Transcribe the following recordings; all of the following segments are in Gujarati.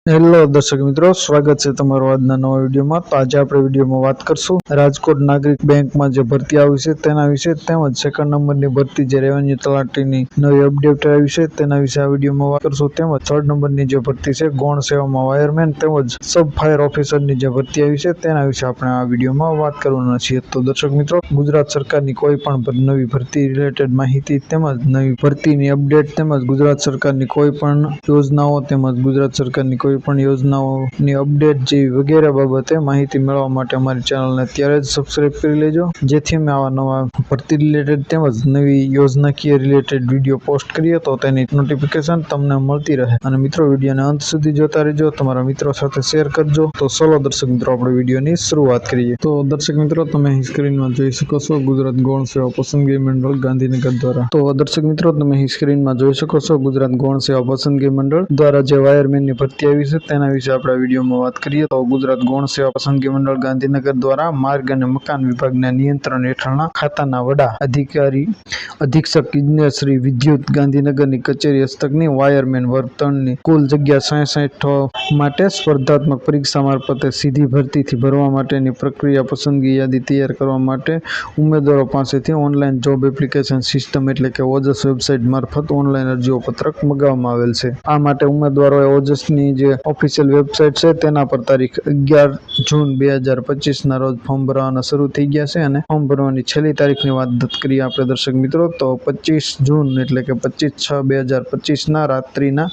હેલો દર્શક મિત્રો, સ્વાગત છે તમારું આજના નવા વિડીયોમાં। તો આજે આપણે વિડીયોમાં વાત કરશું રાજકોટ નાગરિક બેંકમાં જે ભરતી આવી છે તેના વિશે, તેમજ સેકન્ડ નંબરની ભરતી જે રેવન્યુ તલાટીની નવી અપડેટ આવી છે તેના વિશે આ વિડીયોમાં વાત કરશું। તેમજ થર્ડ નંબરની જે ભરતી છે ગૌણ સેવામાં વાયરમેન તેમજ સબ ફાયર ઓફિસરની જે ભરતી આવી છે તેના વિશે આપણે આ વિડીયોમાં વાત કરવાના છીએ। તો દર્શક મિત્રો, ગુજરાત સરકારની કોઈ પણ નવી ભરતી રિલેટેડ માહિતી તેમજ નવી ભરતીની અપડેટ તેમજ ગુજરાત સરકારની કોઈ પણ યોજનાઓ તેમજ ગુજરાત સરકારની કોઈ પણ યોજનાઓની અપડેટ જેવી વગેરે બાબતે માહિતી મેળવવા માટે અમારી ચેનલને અત્યારે જ સબસ્ક્રાઇબ કરી લેજો, જેથી અમે આવા નવા ભરતી રિલેટેડ તેમજ નવી યોજનાકીય રિલેટેડ વિડીયો પોસ્ટ કરીએ તો તેની નોટિફિકેશન તમને મળતી રહે। અને મિત્રો, વિડીયોને અંત સુધી જોતા રહેજો, તમારા મિત્રો સાથે શેર કરજો। તો ચલો દર્શક મિત્રો, આપણે વિડીયોની શરૂઆત કરીએ। તો દર્શક મિત્રો, તમે સ્ક્રીનમાં જોઈ શકો છો ગુજરાત ગૌણ સેવા પસંદગી મંડળ ગાંધીનગર દ્વારા। તો દર્શક મિત્રો, તમે સ્ક્રીનમાં જોઈ શકો છો ગુજરાત ગૌણ સેવા પસંદગી મંડળ દ્વારા જે વાયરમેનની ભરતી આવી છે તેના વિશે આપણે વિડીયોમાં વાત કરીએ। તો ગુજરાત ગૌણ સેવા પસંદગી મંડળ ગાંધીનગર દ્વારા માર્ગ અને મકાન વિભાગના નિયંત્રણ હેઠળના ખાતાના વડા અધિકારી અધિક્ષક ઇજનેર શ્રી વિદ્યુત ગાંધીનગરની કચેરી હસ્તકની વાયરમેન વર્ગ 3ની કુલ જગ્યા 66 માટે સ્પર્ધાત્મક પરીક્ષા મારફતે સીધી ભરતીથી ભરવા માટેની પ્રક્રિયા પસંદગી યાદી તૈયાર કરવા માટે ઉમેદવારો પાસેથી ઓનલાઈન જોબ એપ્લિકેશન સિસ્ટમ એટલે કે ઓજસ વેબસાઇટ મારફત ઓનલાઈન અરજીઓ પત્રક મંગાવવામાં આવેલ છે। આ માટે ઉમેદવારોએ ઓજસની જે ઓફિશિયલ વેબસાઇટ છે તેના પર તારીખ 11 જૂન 2025 રોજ ફોર્મ ભરવાના શરૂ થઈ ગયા છે। અને ફોર્મ ભરવાની છેલ્લી તારીખની વાત કરીએ આપણે દર્શક મિત્રો, તો 25 જૂન એટલે કે 25/6/2025 રાત્રિના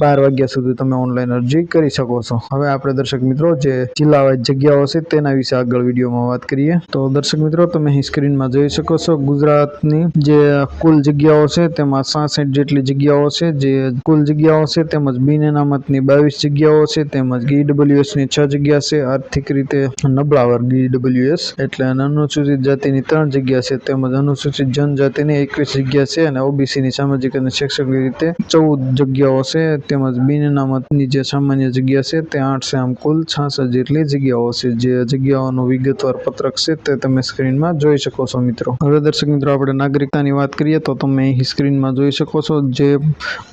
12 વાગ્યા સુધી તમે ઓનલાઈન અરજી કરી શકો છો। હવે આપણે દર્શક મિત્રો જે જિલ્લા વાઇઝ જગ્યાઓ છે તેના વિશે આગળ વિડીયોમાં વાત કરીએ। તો દર્શક મિત્રો, તમે સ્ક્રીનમાં જોઈ શકો છો ગુજરાતની જે કુલ જગ્યાઓ છે તેમાં 66 જેટલી જગ્યાઓ છે। જે કુલ જગ્યાઓ છે તેમજ બિન અનામતની 22 જગ્યાઓ છે, તેમજ ઈડબ્લ્યુએસ ની 6 જગ્યા છે, આર્થિક રીતે નબળા વર્ગ ઈડબ્લ્યુએસ એટલે અનુસૂચિત જાતિની 3 જગ્યા છે, તેમજ અનુસૂચિત જનજાતિની 21 જગ્યા છે, અને ઓબીસીની સામાજિક અને શૈક્ષણિક રીતે 14 જગ્યાઓ છે, તેમજ બિન અનામતની જે સામાન્ય જગ્યા છે તે 8 છે। આમ કુલ 66 જેટલી જગ્યાઓ છે। જે જગ્યાઓનું વિગતવાર પત્રક છે તે તમે સ્ક્રીનમાં જોઈ શકો છો મિત્રો। હવે દર્શક મિત્રો, આપણે નાગરિકતાની વાત કરીએ તો તમે અહીં સ્ક્રીનમાં જોઈ શકો છો જે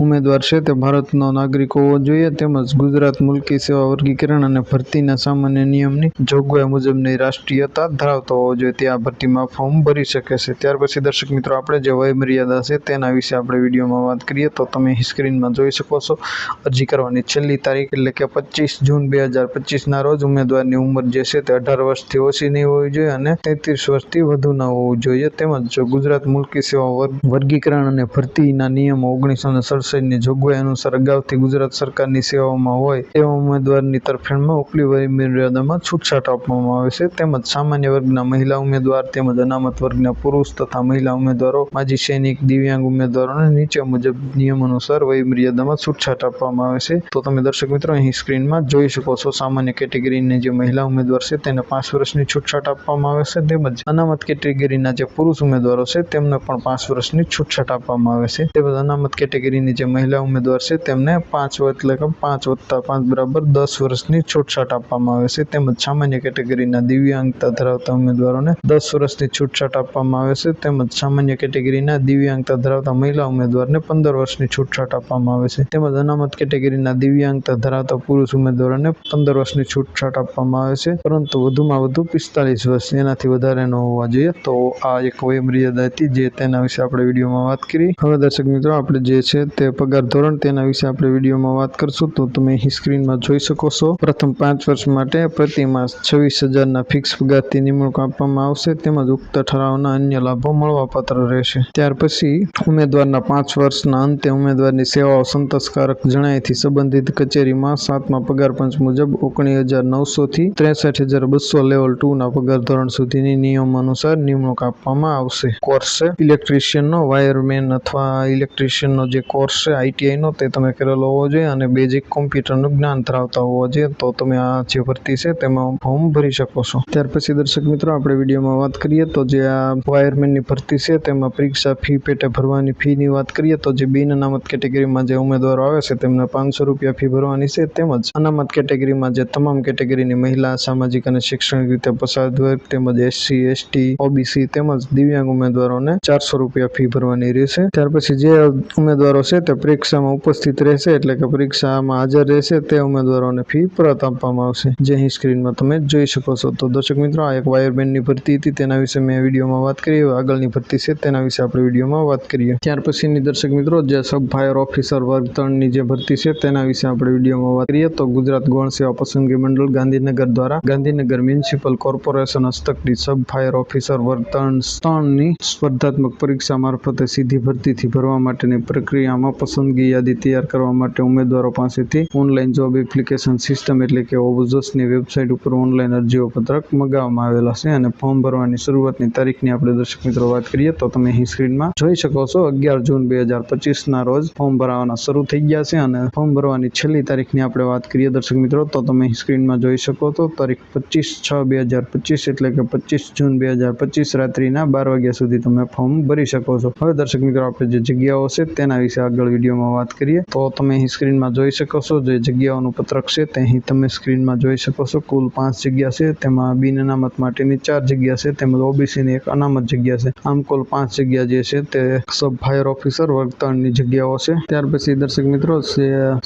ઉમેદવાર છે તે ભારતનો નાગરિક હોવો જોઈએ, તેમજ ગુજરાત મુલકી સેવા વર્ગીકરણ અને ભરતીના સામાન્ય નિયમની જોગવાઈ મુજબની રાષ્ટ્રીયતા ધરાવતો હોવો જોઈએ, તે આ ભરતીમાં ફોર્મ ભરી શકે છે। ત્યાર પછી દર્શક મિત્રો, આપણે જે વય મર્યાદા છે તેના વિશે આપણે વિડીયોમાં વાત કરીએ। તો તમે સ્ક્રીનમાં જોઈ શકો છો અરજી કરવાની છેલ્લી તારીખ એટલે કે 25 જૂન 2025 રોજ ઉમેદવારની ઉંમર જે છે તે 18 વર્ષથી ઓછી નહીં હોવી જોઈએ અને 33 વર્ષથી વધુ ન હોવું જોઈએ, તેમજ જો ગુજરાત મુલકી સેવા વર્ગીકરણ અને ભરતીના નિયમો 1967ની જોગવાઈ અનુસાર અગાઉથી ગુજરાત સરકારની સેવામાં હોય તેવા ઉમેદવારની તરફેણમાં ઉપલી વય મર્યાદામાં છૂટછાટ આપવામાં આવે છે। તેમજ સામાન્ય વર્ગના મહિલા ઉમેદવાર તેમજ અનામત વર્ગના પુરુષ તથા મહિલા ઉમેદવારો, માજી સૈનિક, દિવ્યાંગ ઉમેદવારોને નીચે મુજબ નિયમ અનુસાર વય મર્યાદામાં છૂટછાટ આપવામાં આવે છે। તો તમે દર્શક મિત્રો અહીં સ્ક્રીનમાં જોઈ શકો છો સામાન્ય કેટેગરીની જે મહિલા ઉમેદવાર છે તેને 5 વર્ષની છૂટછાટ આપવામાં આવે છે, તેમજ અનામત કેટેગરીના જે પુરુષ ઉમેદવારો છે તેમને પણ 5 વર્ષની છૂટછાટ આપવામાં આવે છે। તેમજ અનામત કેટેગરીની જે મહિલા ઉમેદવાર છે તેમને 5 એટલે કે 5 + 5 = 10 વર્ષની છૂટછાટ આપવામાં આવે છે। તેમજ સામાન્ય કેટેગરીના દિવ્યાંગતા ધરાવતા ઉમેદવારોને 10 વર્ષની છૂટછાટ આપવામાં આવે છે, તેમજ સામાન્ય કેટેગરીના દિવ્યાંગતા ધરાવતા મહિલા ઉમેદવારને 15 વર્ષની છૂટછાટ આપવામાં આવે છે, તેમજ અનામત કેટેગરીના દિવ્યાંગતા ધરાવતા પુરુષ ઉમેદવારોને 15 વર્ષની છૂટછાટ આપવામાં આવે છે, પરંતુ વધુમાં વધુ 45 વર્ષ, એનાથી વધારે ન હોવા જોઈએ। તો આ એક વય મર્યાદા હતી જે તેના વિશે આપણે વિડીયોમાં વાત કરી। હવે દર્શક મિત્રો, આપણે જે છે તે પગાર ધોરણ તેના વિશે આપણે વિડીયોમાં વાત કરશું। તો તમે સ્ક્રીનમાં જોઈ શકો છો પ્રથમ 5 વર્ષ માટે પ્રતિ માસ 26,000ના ફિક્સ પગારથી નિમણૂક આપવામાં આવશે, તેમજ ઉક્ત ઠરાવના અન્ય લાભો મળવાપાત્ર રહેશે। ત્યાર પછી ઉમેદવારના 5 વર્ષના અંતે ઉમેદવારની સેવાઓ સંતોષકારક જણાયથી સંબંધિત કચેરીમાં 7મા પગાર પંચ મુજબ 19,900 થી 63,200 લેવલ 2ના પગાર ધોરણ સુધીની નિયમ અનુસાર નિમણૂક આપવામાં આવશે। કોર્સ છે ઇલેક્ટ્રિશિયનનો, વાયરમેન અથવા ઇલેક્ટ્રિશિયનનો જે કોર્સ છે આઈટીઆઈનો તે તમે કરેલો હોવો જોઈએ અને બેઝિક કોમ્પ્યુટરનું જ્ઞાન ધરાવતા હોવા જોઈએ, તો તમે આ જે ભરતી છે તેમાં ફોર્મ ભરી શકો છો। ત્યાર પછી દર્શક મિત્રો, આપણે વિડીયોમાં વાત કરીએ તો જે આ વાયરમેનની ભરતી છે તેમાં પરીક્ષા ફી પેટે ભરવાની ફીની વાત કરીએ તો જે બિન અનામત કેટેગરીમાં જે ઉમેદવારો આવે છે તેમને 500 રૂપિયા ફી ભરવાની છે, તેમજ અનામત કેટેગરીમાં જે તમામ કેટેગરીની મહિલા, સામાજિક અને શૈક્ષણિક રીતે પછાત વર્ગ તેમજ એસસી, એસટી, ઓબીસી તેમજ દિવ્યાંગ ઉમેદવારોને 400 રૂપિયા ફી ભરવાની રહેશે। ત્યાર પછી જે ઉમેદવારો છે તે પરીક્ષામાં ઉપસ્થિત રહેશે એટલે કે પરીક્ષામાં હાજરી હાજર રહેશે તે ઉમેદવારોને ફી પરત આપવામાં આવશે, જે અહીં સ્ક્રીનમાં તમે જોઈ શકો છો. તો દર્શક મિત્રો, આ એક વાયરમેનની ભરતી હતી, તેના વિશે મેં વિડીયોમાં વાત કરી. હવે આગળની ભરતી છે તેના વિશે આપણે વિડીયોમાં વાત કરીએ. ત્યાર પછીની દર્શક મિત્રો, જે સબ ફાયર ઓફિસર વર્ગ 3ની જે ભરતી છે તેના વિશે આપણે વિડીયોમાં વાત કરીએ. તો ગુજરાત ગૌણ સેવા પસંદગી મંડળ ગાંધીનગર દ્વારા ગાંધીનગર મ્યુનિસિપલ કોર્પોરેશન હસ્તકની સબ ફાયર ઓફિસર વર્ગ 3ની સ્પર્ધાત્મક પરીક્ષા મારફતે સીધી ભરતીથી ભરવા માટેની પ્રક્રિયામાં પસંદગી યાદી તૈયાર કરવા માટે ઉમેદવારો પાસેથી ઓનલાઈન જોબ એપ્લિકેશન સિસ્ટમ એટલે કે ઓજસની વેબસાઇટ ઉપર ઓનલાઈન અરજીઓ પત્રક મંગાવવામાં આવેલા છે. અને ફોર્મ ભરવાની શરૂઆતની તારીખની આપણે દર્શક મિત્રો વાત કરીએ તો તમે અહીં સ્ક્રીનમાં જોઈ શકો છો. 11 જૂન 2025ના રોજ ફોર્મ ભરવાના શરૂ થઈ ગયા છે. અને ફોર્મ ભરવાની છેલ્લી તારીખની આપણે વાત કરીએ દર્શક મિત્રો, તો તમે અહીં સ્ક્રીનમાં જોઈ શકો છો. તારીખ 25/6/2025 એટલે કે 25 જૂન 2025 રાત્રિના 12 વાગ્યા સુધી તમે ફોર્મ ભરી શકો છો. હવે દર્શક મિત્રો, આપણે જે જગ્યાઓ છે તેના વિશે આગળ વિડીયોમાં વાત કરીએ. તો તમે અહીં સ્ક્રીનમાં જોઈ શકો છો જે જગ્યાઓનું પત્રક છે તે અહીં તમે સ્ક્રીનમાં જોઈ શકો છો. કુલ 5 જગ્યા છે, તેમાં બિન અનામત માટેની 4 જગ્યા છે, તેમજ ઓબીસીની 1 અનામત જગ્યા છે. આમ કુલ 5 જગ્યા જે છે તે સબ ફાયર ઓફિસર વર્ગ 3ની જગ્યાઓ છે. ત્યાર પછી દર્શક મિત્રો,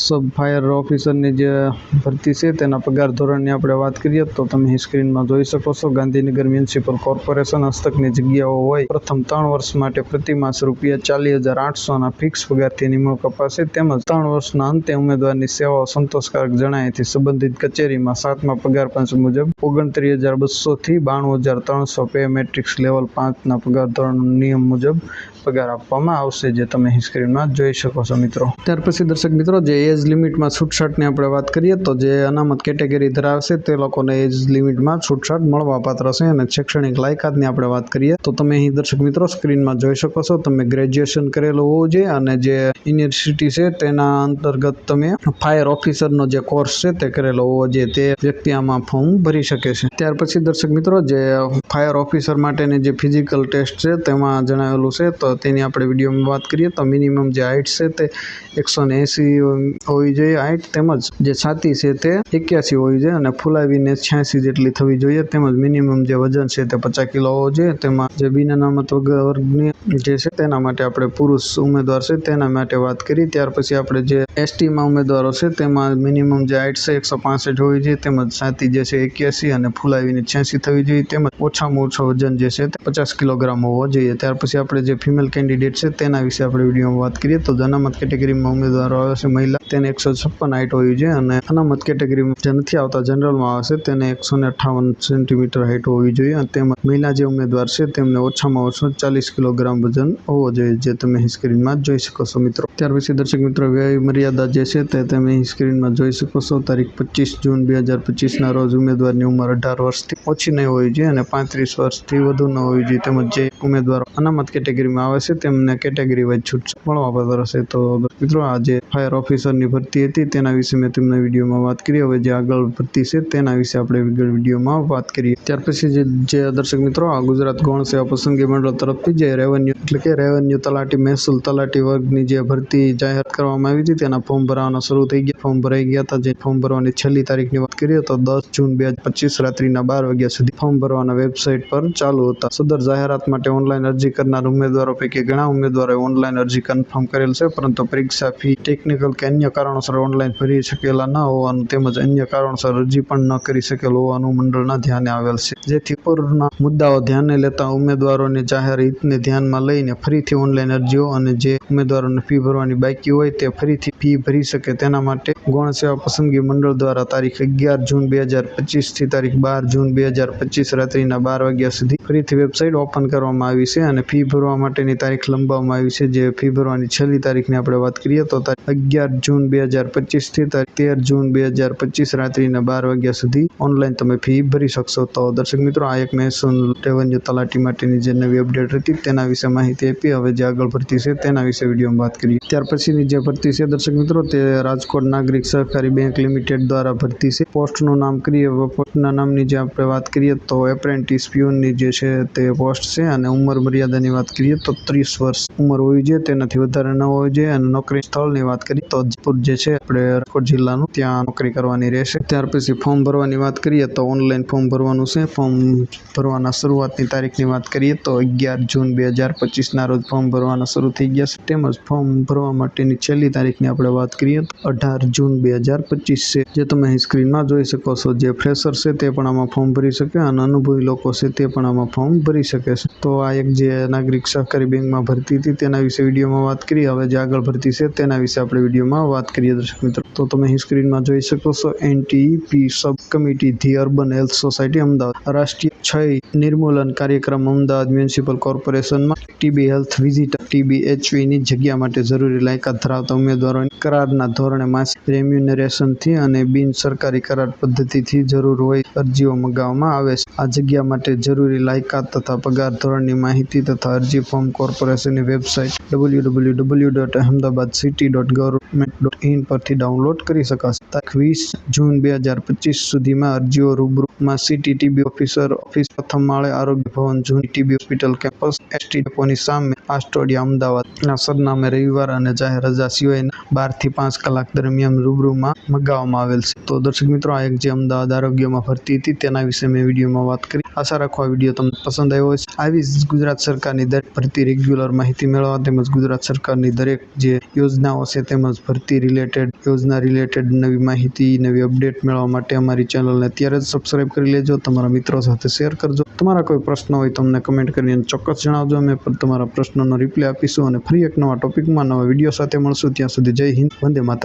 સબ ફાયર ઓફિસરની જે ભરતી છે તેના પગાર ધોરણની આપણે વાત કરીએ તો તમે અહીં સ્ક્રીનમાં જોઈ શકો છો. ગાંધીનગર મ્યુનિસિપલ કોર્પોરેશન હસ્તકની જગ્યાઓ હોય પ્રથમ 3 વર્ષ માટે પ્રતિમાસ ₹40,800ના ફિક્સ પગારથી નિમણૂક અપાશે. તેમજ 3 વર્ષના અંતે ઉમેદવારની સેવાઓ સંતોષકારક જણાયથી સંબંધિત કચેરીમાં 7મા પગાર પંચ મુજબ 29,200 થી 92,300 પે મેટ્રિક્સ લેવલ 5ના પગાર ધોરણ નિયમ મુજબ પગાર આપવામાં આવશે, જે તમે અહીં સ્ક્રીનમાં જોઈ શકો છો મિત્રો. ત્યાર પછી દર્શક મિત્રો, જે એજ લિમિટમાં છૂટછાટની આપણે વાત કરીએ તો જે અનામત કેટેગરી ધરાવશે તે લોકોને એજ લિમિટમાં છૂટછાટ મળવાપાત્ર છે. અને શૈક્ષણિક લાયકાતની આપણે વાત કરીએ તો તમે અહીં દર્શક મિત્રો સ્ક્રીનમાં જોઈ શકો છો. તમે ગ્રેજ્યુએશન કરેલું હોવું જોઈએ અને જે યુનિવર્સિટી છે તેના અંતર્ગત તમે ફાયર ઓફિસરનો જે કોર્સ છે તે કરેલો હોવો જોઈએ, તે વ્યક્તિ આમાં ફોર્મ ભરી શકે છે. ત્યાર પછી દર્શક મિત્રો, જે ફાયર ઓફિસર માટેની જે ફિઝિકલ ટેસ્ટ છે તેમાં જણાવેલું છે તો તેની આપણે વિડીયોમાં વાત કરીએ તો મિનિમમ જે હાઇટ છે તે 180 હોવી જોઈએ હાઇટ, તેમજ જે છાતી છે તે 81 હોવી જોઈએ અને ફૂલાવીને 86 જેટલી થવી જોઈએ. તેમજ મિનિમમ જે વજન છે તે 50 કિલો હોવો જોઈએ. તેમાં જે બિન અનામત વર્ગની જે છે તેના માટે આપણે પુરુષ ઉમેદવાર છે તેના માટે વાત કરી. ત્યાર પછી આપણે જે એસટીમાં ઉમેદવારો છે તેમાં મિનિમમ જે હાઇટ છે 165 હોવી જોઈએ, તેમજ છાતી જે છે 81 અને ફૂલાવીને 86 થવી જોઈએ, તેમજ ઓછામાં ઓછો વજન જે છે તે 50 કિલોગ્રામ હોવો જોઈએ. ત્યાર પછી આપણે જે ફિમેલ કેન્ડિડેટ છે તેના વિશે આપણે વિડીયોમાં વાત કરીએ તો અનામત કેટેગરીમાં ઉમેદવારો આવે છે મહિલા, તેને 156 હાઇટ હોવી જોઈએ. અને અનામત કેટેગરીમાં જે નથી આવતા જનરલમાં આવશે તેને 158 સેન્ટીમીટર હાઇટ હોવી જોઈએ. અને તેમજ મહિલા જે ઉમેદવાર છે તેમને ઓછામાં ઓછો 40 કિલોગ્રામ વજન હોવો જોઈએ, જે તમે સ્ક્રીનમાં જોઈ શકો છો મિત્રો. ત્યાર પછી દર્શક મિત્રો, વય મર્યાદા જે છે તે તમે સ્ક્રીનમાં જોઈ શકો છો. તારીખ 25 જૂન 2025ના રોજ ઉમેદવારની ઉંમર 18 વર્ષથી ઓછી નહીં હોવી જોઈએ અને 35 વર્ષથી વધુ ન હોવી જોઈએ. તેમજ જે ઉમેદવારો અનામત કેટેગરીમાં આવે છે તેમને કેટેગરી વાઇઝ છૂટછાટ મળવાપાત્ર હશે. તો મિત્રો, આ જે ફાયર ઓફિસરની ભરતી હતી તેના વિશે મેં તમને વિડીયોમાં વાત કરી. હવે જે આગળ ભરતી છે તેના વિશે આપણે વિડીયોમાં વાત કરીએ. ત્યાર પછી જે દર્શક મિત્રો, આ ગુજરાત ગૌણ સેવા પસંદગી મંડળ તરફથી જે રેવન્યુ એટલે કે રેવન્યુ તલાટી મહેસૂલ તલાટી વર્ગની જે ભરતી જાહેર કરવામાં આવી હતી તેના ફોર્મ ભરવાના શરૂ થઈ ગયા. ફોર્મ ભરાઈ ગયા હતા. જે ફોર્મ ભરવાની છેલ્લી તારીખની વાત કરીએ તો 10 જૂન 2025 રાત્રિના 12 વાગ્યા સુધી ફોર્મ ભરવાના વેબસાઇટ પર ચાલુ હતા. સદર જાહેરાત માટે ઓનલાઈન અરજી કરનાર ઉમેદવારો પૈકી ઘણા ઉમેદવારોએ ઓનલાઈન અરજી કન્ફર્મ કરેલ છે, પરંતુ પરીક્ષા ફી, ટેકનિકલ કે અન્ય કારણોસર ઓનલાઈન ભરી શકેલા ન હોવાનું તેમજ અન્ય કારણોસર અરજી પણ ન કરી શકેલ હોવાનું મંડળના ધ્યાને આવેલ છે. જેથી ઉપરના મુદ્દાઓ ધ્યાને લેતા ઉમેદવારોની જાહેર હિતને ધ્યાનમાં લઈને ફરીથી ઓનલાઈન અરજીઓ અને જે ઉમેદવારોને ફી ભરવાની બાકી હોય તે ફરીથી ફી ભરી શકે તેના માટે ગૌણ સેવા પસંદગી મંડળ દ્વારા તારીખ 11 જૂન 2025 થી તારીખ 12 જૂન 2025 રાત્રિના 12 વાગ્યા સુધી ફરીથી વેબસાઇટ ઓપન કરવામાં આવી છે અને ફી ભરવા માટેની તારીખ લંબાવવામાં આવી છે. જે ફી ભરવાની છેલ્લી તારીખની આપણે વાત કરીએ તો તારીખ 11 જૂન 2025 થી તારીખ 13 જૂન 2025 રાત્રિના 12 વાગ્યા સુધી ઓનલાઈન તમે ફી ભરી શકશો. તો દર્શક મિત્રો, આ એક મહેસૂલ રેવન્યુ તલાટી માટેની જે નવી અપડેટ હતી તેના વિશે માહિતી આપી. હવે જે આગળ ભરતી છે તેના વિશે વિડીયોમાં વાત કરીએ. ત્યાર પછીની જે ભરતી છે દર્શક મિત્રો, તે રાજકોટ નાગરિક સહકારી બેંક લિમિટેડ દ્વારા ભરતી છે. પોસ્ટનું નામ કરીએ, પોસ્ટના નામની જે આપણે વાત કરીએ તો એપ્રેન્ટિસ પ્યુનની જે છે તે પોસ્ટ છે. અને ઉંમર મર્યાદાની વાત કરીએ તો 30 વર્ષ ઉંમર હોવી જોઈએ, તેનાથી વધારે ન હોવી જોઈએ. અને નોકરી સ્થળની વાત વાત કરીએ તો જયપુર જે છે આપણે રાજકોટ જિલ્લાનું ત્યાં નોકરી કરવાની રહેશે। ત્યાર પછી ફોર્મ ભરવાની વાત કરીએ તો ઓનલાઈન ફોર્મ ભરવાનું છે। ફોર્મ ભરવાના શરૂઆતની તારીખની વાત કરીએ તો 11 જૂન 2025ના રોજ ફોર્મ ભરવાના શરૂ થઈ ગયા છે। તેમજ ફોર્મ ભરવા માટેની છેલ્લી તારીખની આપણે વાત કરીએ તો 18 જૂન 2025 છે। જે તમે અહીં સ્ક્રીનમાં જોઈ શકો છો। જે ફ્રેશર છે તે પણ આમાં ફોર્મ ભરી શકે અને અનુભવી લોકો છે તે પણ આમાં ફોર્મ ભરી શકે છે। તો આ એક જે નાગરિક સહકારી બેંકમાં ભરતી હતી તેના વિશે વિડીયોમાં વાત કરીએ। હવે જે આગળ ભરતી છે તેના વિશે આપણે વિડીયોમાં વાત કરીએ દર્શક મિત્રો। તો તમે અહીં સ્ક્રીનમાં જોઈ શકો છો। NTP sub committee the urban health society Ahmedabad રાષ્ટ્રીય ક્ષય નિર્મૂલન કાર્યક્રમ અમદાવાદ મ્યુનિસિપલ કોર્પોરેશનમાં ટીબી હેલ્થ વિઝિટર TBHVની જગ્યા માટે જરૂરી લાયકાત ધરાવતા ઉમેદવારોની કરારના ધોરણે માસિક રેમ્યુનરેશનથી અને બિન સરકારી કરાર પદ્ધતિથી જરૂર હોય અરજીઓ મંગાવવામાં આવે છે। આ જગ્યા માટે જરૂરી લાયકાત તથા પગાર ધોરણની માહિતી તથા અરજી ફોર્મ કોર્પોરેશનની વેબસાઇટ www.ahmedabadcity.government.in પરથી ડાઉનલોડ કરી શકાશે। તારીખ 20 જૂન 2025 સુધીમાં અરજીઓ રૂબરૂમાં સિટી ટીબી ઓફિસર ઓફિસ પ્રથમ માળે આરોગ્ય ભવન જૂની ટીબી હોસ્પિટલ કેમ્પસ ST ડેપોની સામે આસ્ટોડિયા અમદાવાદના સરનામે રવિવાર અને જાહેર રજા સિવાયના 12 થી 5 કલાક દરમિયાન રૂબરૂમાં મંગાવવામાં આવેલ છે। તો દર્શક મિત્રો આ એક જે અમદાવાદ આરોગ્યમાં ભરતી હતી તેના વિશે મેં વિડીયોમાં વાત કરી। આશા રાખો આ વિડીયો તમને પસંદ આવ્યો હશે। આવી જ ગુજરાત સરકારની દરેક ભરતી રેગ્યુલર માહિતી મેળવવા તેમજ ગુજરાત સરકારની દરેક જે યોજનાઓ છે તેમજ ભરતી રિલેટેડ યોજના રિલેટેડ નવી માહિતી નવી અપડેટ મેળવવા માટે અમારી ચેનલને અત્યારે જ સબસ્ક્રાઇબ કરી લેજો। તમારા મિત્રો સાથે શેર કરજો। તમારા કોઈ પ્રશ્ન હોય તો અમને કમેન્ટ કરીને ચોક્કસ જણાવજો। અમે પણ તમારા પ્રશ્નોનો રિપ્લાય આપીશું અને ફરી એક નવા ટોપિકમાં નવા વિડીયો સાથે મળશું। ત્યાં સુધી જય હિન્દ, વંદે માતરમ।